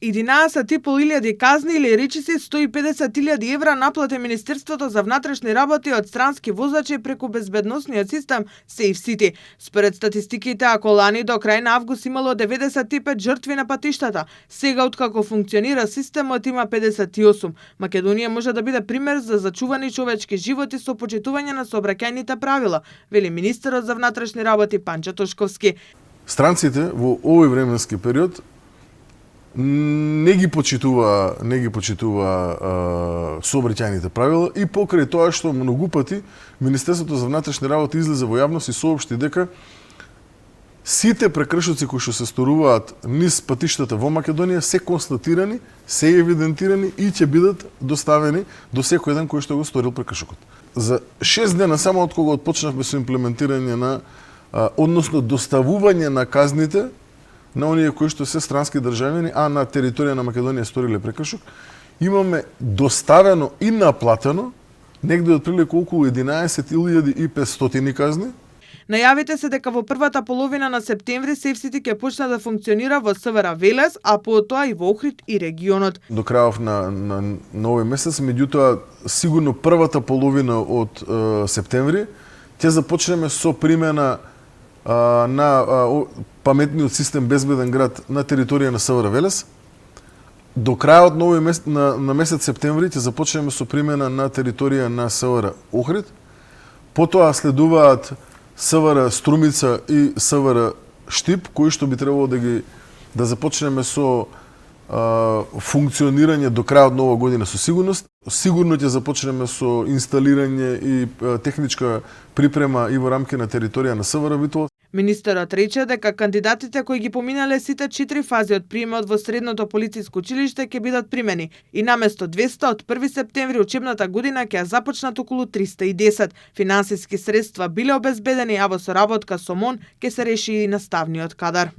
11.500 казни или речиси 150.000 евра наплати Министерството за внатрешни работи од странски возачи преку безбедносниот систем SafeCity. Според статистиките, ако лани до крај на август имало 95 жртви на патиштата, сега откако функционира системот има 58. Македонија може да биде пример за зачувани човечки животи со почитување на сообраќајните правила, вели министерот за внатрешни работи Панчо Тошковски. Странците во овој временски период не ги почитува сообраќајните правила и покрај тоа што многу пати Министерството за внатрешни работи излезе во јавност и соопшти дека сите прекршоци кои што се сторуваат низ патиштата во Македонија се констатирани, се евидентирани и ќе бидат доставени до секој еден кој што го сторил прекршокот. За 6 дена само од кога отпочнавме со имплементирање на односно доставување на казните на оние кои што се странски државјани, а на територија на Македонија сториле прекршок, имаме доставено и наплатено негде отприлика околу 11.500 казни. Најавите се дека во првата половина на септември SafeCity ќе почне да функционира во СВР Велес, а потоа и во Охрид и регионот. До крајов на овој месец, меѓутоа сигурно првата половина од септември ќе започнеме со примена на паметниот систем Безбеден град на територија на СВР Велес. До крајот на овој месец септември ќе започнеме со примена на територија на СВР Охрид. Потоа следуваат СВР Струмица и СВР Штип, кои што би требало да започнеме со функционирање до крајот на оваа година со сигурност. Сигурно ќе започнеме со инсталирање и техничка припрема и во рамки на територија на СВР Битола. Министерот рече дека кандидатите кои ги поминале сите 4 фази од приемот во средното полициско училиште ќе бидат примени и наместо 200 од 1 септември учебната година ќе започнат околу 310. Финансиски средства биле обезбедени, а во соработка со МОН ќе се реши и наставниот кадар.